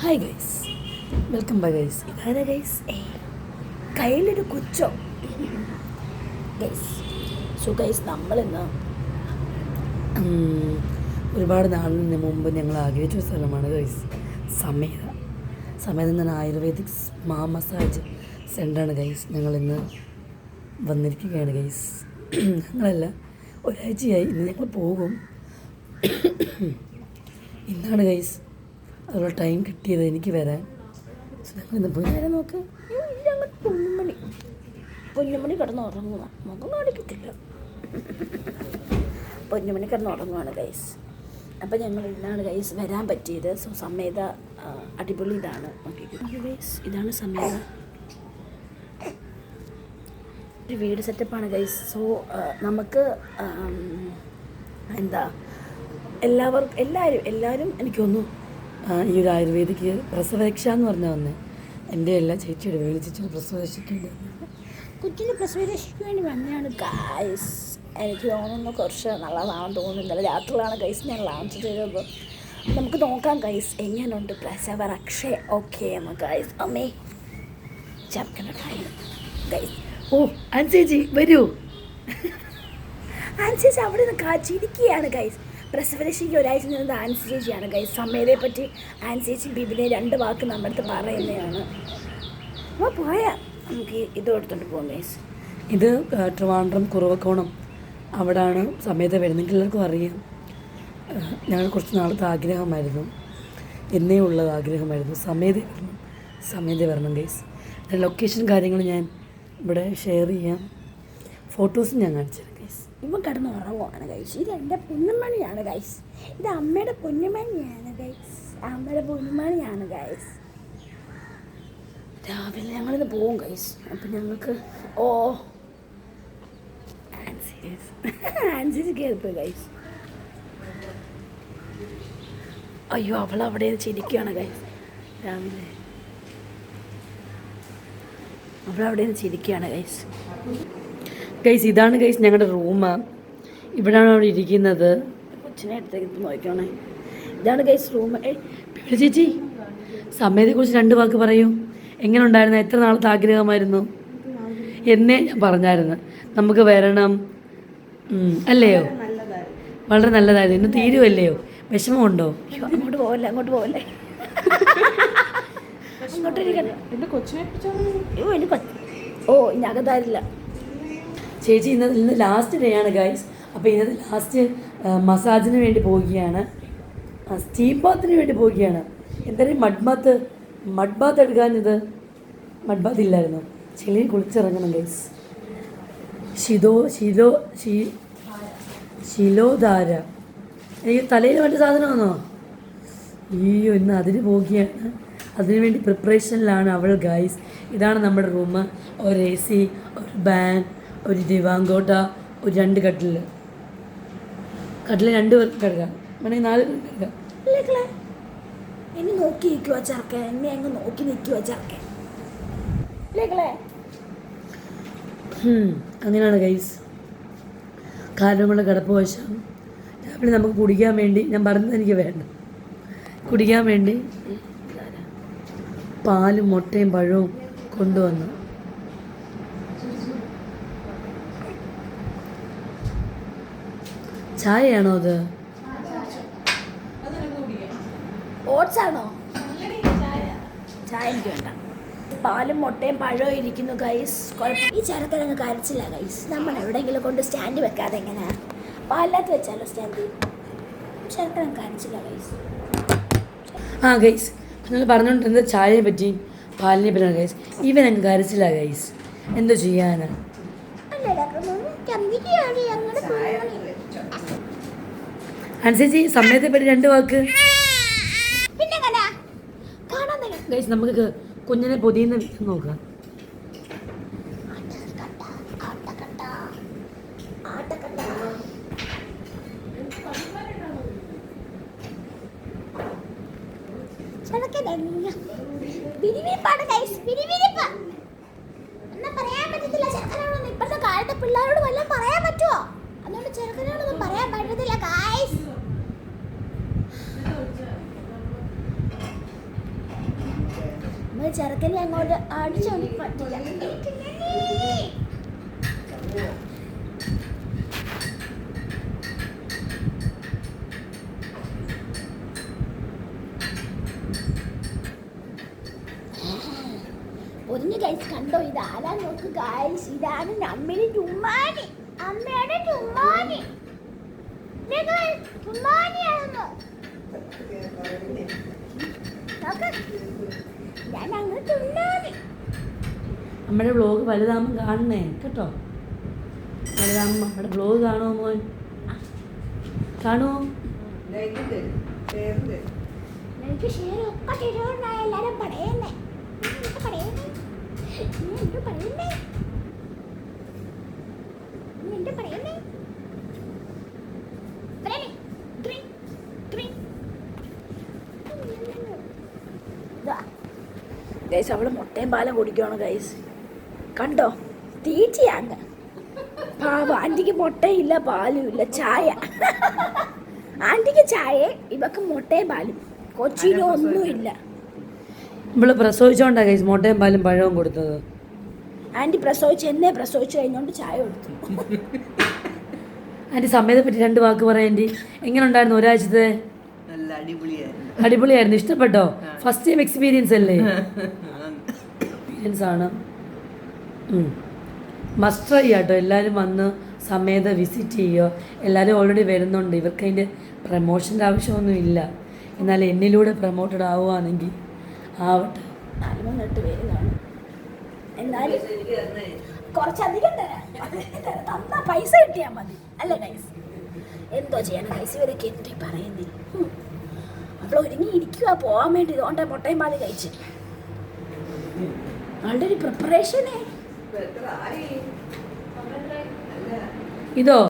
Hi guys, welcome bye guys. ഇതാരാ guys? കയ്യിലൊരു കൊച്ചോ guys. So guys, നമ്മളിന്ന് ഒരുപാട് നാളിന് മുമ്പ് ഞങ്ങൾ ആഗ്രഹിച്ചൊരു സ്ഥലമാണ് ഗൈസ്, സമേത. സമേത എന്ന ആയുർവേദിക് സ്പാ മസാജ് സെൻ്ററാണ് ഗൈസ്. ഞങ്ങളിന്ന് വന്നിരിക്കുകയാണ് ഗൈസ്. ഞങ്ങളല്ല, ഒരാഴ്ചയായി. ഇന്ന് ഞങ്ങൾ പോകും. ഇന്നാണ് ഗൈസ് അതുപോലെ ടൈം കിട്ടിയത് എനിക്ക് വരാൻ. ഞങ്ങളിന്ന് പോയി നേരം നോക്ക്. പൊന്നുമണി കിടന്ന് ഉറങ്ങുക, മുഖം കാണിക്കത്തില്ല. പൊന്നുമണി കിടന്ന് ഉറങ്ങുവാണ് ഗൈസ്. അപ്പം ഞങ്ങൾ ഇന്നാണ് ഗൈസ് വരാൻ പറ്റിയത്. സോ സമേത അടിപൊളി ഇതാണ്. ഓക്കെ ഗൈസ്, ഇതാണ് സമേത. ഒരു വീട് സെറ്റപ്പാണ് ഗൈസ്. സോ നമുക്ക് എന്താ എല്ലാവരും എനിക്കൊന്നു ഈ ഒരു ആയുർവേദിക്ക് പ്രസവരക്ഷ എന്ന് പറഞ്ഞാൽ വന്നേ. എൻ്റെ എല്ലാ ചേച്ചിയുടെ വിളിച്ചിട്ട് പ്രസവരക്ഷയ്ക്ക് കുഞ്ഞിന് പ്രസവരക്ഷയ്ക്ക് വേണ്ടി വന്നതാണ് ഗൈസ്. എനിക്ക് തോന്നുന്നു കുറച്ച് നല്ലതാണെന്ന് തോന്നുന്നില്ല. രാത്രിയിലാണ് ഗൈസ് ഞാൻ ലോഞ്ച് ചെയ്തത്. നമുക്ക് നോക്കാം ഗൈസ് എങ്ങനെയുണ്ട് പ്രസവരക്ഷ. ഓക്കെ എന്ന് ഗൈസ്. അമ്മേ ചപ്പക്കണ ഗൈസ്. ഓ ആൻസേച്ചി വരൂ. ആൻസേച്ചി അവിടെ നിന്ന് കാച്ചിരിക്കുകയാണ് ഗൈസ്. പ്രസവരക്ഷയ്ക്ക് ഒരാഴ്ച നിന്നത് ആൻസേച്ചിയാണ് ഗൈസ്. സമയത്തെ പറ്റി ആൻസേച്ചി ബിബിനെ 2 വാക്ക് നമ്മുടെ അടുത്ത് പറയുന്നതാണ്. അപ്പോൾ പോയാൽ നമുക്ക് ഇത് എടുത്തോണ്ട് പോകും ഗൈസ്. ഇത് ട്രിവാൻഡ്രം കുറവക്കോണം അവിടാണ് സമയത്ത് വരുന്നെങ്കിൽ എല്ലാവർക്കും അറിയാം. ഞങ്ങൾ കുറച്ച് നാളത്തെ ആഗ്രഹമായിരുന്നു, എന്നേ ഉള്ളത് ആഗ്രഹമായിരുന്നു. സമയത്ത് വരണം ഗൈസ്. ലൊക്കേഷൻ കാര്യങ്ങൾ ഞാൻ ഇവിടെ ഷെയർ ചെയ്യാം. ഫോട്ടോസും ഞാൻ കാണിച്ചു തരാം ഗൈസ്. ഇവൻ കിടന്ന് ഉറങ്ങുവാണ് ഗൈസ്. ഇത് എൻ്റെ പൊന്നുമണിയാണ് ഗൈസ്. ഇത് അമ്മയുടെ പൊന്നുമണിയാണ് ഗൈസ്. അമ്മയുടെ പൊന്നുമണിയാണ് ഗൈസ്. രാവിലെ ഞങ്ങളിന്ന് പോവും ഗൈസ്. അപ്പം ഞങ്ങൾക്ക് ആൻസി കയറിപ്പോയി ഗൈസ്. അയ്യോ, അവളവിടെ ചിരിക്കുകയാണ് ഗൈസ്. രാവിലെ അവളവിടെ ചിരിക്കുകയാണ് ഗൈസ്. ഗൈസ് ഇതാണ് ഗൈസ് ഞങ്ങളുടെ റൂം. ഇവിടെയാണ് അവിടെ ഇരിക്കുന്നത്. കൊച്ചിനെ അടുത്തേക്ക് നോക്കണേ. ഇതാണ് ഗൈസ് റൂം. ചേച്ചി സമയത്തെക്കുറിച്ച് 2 വാക്ക് പറയൂ. എങ്ങനെ ഉണ്ടായിരുന്നു? എത്ര നാളത്തെ ആഗ്രഹമായിരുന്നു? എന്നേ ഞാൻ പറഞ്ഞായിരുന്നു നമുക്ക് വരണം അല്ലയോ? വളരെ നല്ലതായിരുന്നു. ഇന്ന് തീരുമല്ലയോ? വിഷമമുണ്ടോ? അങ്ങോട്ട് പോവല്ലേ, അങ്ങോട്ട് പോവല്ലേ. ഓ ഇനി അകത്താരില്ല ചേച്ചി. ഇന്ന് ലാസ്റ്റ് ഡേ ആണ് ഗൈസ്. അപ്പോൾ ഇന്നത്തെ ലാസ്റ്റ് മസാജിന് വേണ്ടി പോവുകയാണ്, സ്റ്റീം ബാത്തിന് വേണ്ടി പോവുകയാണ്. എന്തായാലും മഡ് ബാത്ത് എടുക്കാനിത് മഡ് ബാത്ത് ഇല്ലായിരുന്നു. ചെളിയിൽ കുളിച്ചിറങ്ങണം ഗൈസ്. ശിലോധാര എനിക്ക് തലയിൽ മറ്റു സാധനമാണോ? അയ്യോ, ഇന്ന് അതിന് പോവുകയാണ്. അതിനുവേണ്ടി പ്രിപ്പറേഷനിലാണ് അവൾ ഗൈസ്. ഇതാണ് നമ്മുടെ റൂം. ഒരു AC, ഒരു ബാൻ, ഒരു ദിവാങ്കോട്ട, ഒരു 2 കട്ടിൽ 2 പേർക്ക് കിടക്കാം, വേണമെങ്കിൽ 4 പേർക്ക് കിടക്കാം. എന്നെ നോക്കി നിൽക്കുവാ ചെറുക്കൻ, എന്നെ അങ്ങ് നോക്കി നിൽക്കുവാ ചെറുക്കൻ. അങ്ങനെയാണ് ഗൈസ് കാര്യങ്ങളുടെ കിടപ്പ് വശം. രാവിലെ നമുക്ക് കുടിക്കാൻ വേണ്ടി, ഞാൻ പറഞ്ഞത് എനിക്ക് വേണ്ട, കുടിക്കാൻ വേണ്ടി പാലും മുട്ടയും പഴവും കൊണ്ടുവന്നു. ചായയാണോ അത്? ഓട്സാണോ? ചായ എനിക്ക് വേണ്ട. പാലും മുട്ടയും പഴവും ഇരിക്കുന്നു ഗൈസ്. ഈ ചെറുക്കനങ്ങ് കരച്ചില്ല ഗൈസ്. നമ്മൾ എവിടെയെങ്കിലും കൊണ്ട് സ്റ്റാൻഡ് വെക്കാതെ എങ്ങനെയാ? പാലിനകത്ത് വെച്ചാലോ സ്റ്റാൻഡ്? ചെറുക്കനങ്ങ് കരച്ചില്ല ഗൈസ്. ഗൈസ് നിങ്ങൾ പറഞ്ഞുകൊണ്ടിരുന്നത് ചായയെ പറ്റി പാലിനെ പറ്റിയാണ് ഗൈസ്. ഇവനങ്ങ് കരച്ചില്ല ഗൈസ്. എന്തോ ചെയ്യാനാ? അനുസരിച്ച് സമയത്തെ പറ്റി 2 വാക്ക് ഗൈസ്. നമുക്ക് കുഞ്ഞിനെ പൊതിയുന്ന നോക്കാം. ഇപ്പോഴത്തെ കാലത്തെ പിള്ളേരോട് വല്ലതും പറയാൻ പറ്റുമോ? അതുകൊണ്ട് ചെറുക്കനോടൊന്നും പറയാൻ പറ്റത്തില്ല ഗൈസ്. ചെറുക്കനെ അങ്ങോട്ട് അടിച്ചോണ്ട് പറ്റില്ല. ഒരിഞ്ഞ് ഗൈസ് കണ്ടോ, ഇതാരാ നോക്ക് ഗൈസ്, ഇതാണ് അമ്മയുടെ ചുമ്മാനി. അമ്മയുടെ ചുമ്മാനി ചുമ്മാനിയാണെന്ന് ഞാൻ അങ്ങ് ചുമ്മാനി. നമ്മുടെ വ്ലോഗ് വലുതാകുമ്പോൾ കാണണേ കേട്ടോ. വലുതാകുമ്പോൾ നമ്മുടെ വ്ലോഗ് കാണുമോ മോൻ? കാണുമോ? എനിക്ക് ഷെയർ ഒക്കെ ചെയ്തോണ്ടാ എല്ലാരും പറയുന്നേ. ഗൈസ് അവള് മുട്ടയും പാലും കുടിക്കുകയാണ് ഗൈസ്. കണ്ടോ, തീറ്റയാന്ന്. പാവ ആൻറ്റിക്ക് മുട്ടയില്ല പാലും ഇല്ല, ചായ. ആൻറ്റിക്ക് ചായ, ഇവക്ക് മുട്ടയും പാലും. കൊച്ചിയിലും ഒന്നുമില്ല. ഇവള് പ്രസവിച്ചോണ്ടാ ഗൈസ് മുട്ടയും പാലും പഴവും കൊടുത്തത്. ആൻറ്റി എന്നെ പ്രസവിച്ചു കഴിഞ്ഞോണ്ട് ചായ കൊടുത്തു. ആൻറ്റി സമയത്തെ പറ്റി 2 വാക്ക് പറയാം ആൻറ്റി. എങ്ങനെ ഉണ്ടായിരുന്നു ഒരാഴ്ചത്തെ? അടിപൊളിയായിരുന്നു. ഇഷ്ടപ്പെട്ടോ? ഫസ്റ്റ് ടൈം എക്സ്പീരിയൻസ് അല്ലേ? എക്സ്പീരിയൻസ് ആണ്. മസ്റ്റ് ട്രൈ ആട്ടോ. എല്ലാവരും വന്ന് സമയത്ത് വിസിറ്റ് ചെയ്യുക. എല്ലാവരും ഓൾറെഡി വരുന്നുണ്ട്. ഇവർക്ക് അതിൻ്റെ പ്രമോഷൻ്റെ ആവശ്യമൊന്നും ഇല്ല. എന്നാൽ എന്നിലൂടെ പ്രമോട്ടഡ് ആവുകയാണെങ്കിൽ ആവട്ടെ. 4-3 പേര് കാണും. എന്നാലും കുറച്ചധികം തരാം. തന്നാ പൈസ കിട്ടിയാൽ മതി അല്ലേ ഗൈസ്? എന്തോ ചെയ്യണം ഗൈസ്, ഇവരൊക്കെ എന്തോ പറയുന്നേ. അവൾ ഒരുങ്ങി ഇരിക്കുക പോകാൻ വേണ്ടി. ഇതുകൊണ്ട് മുട്ടയും പാല് കഴിച്ച് അവളുടെ ഒരു പ്രിപ്പറേഷനേ. ഇതോ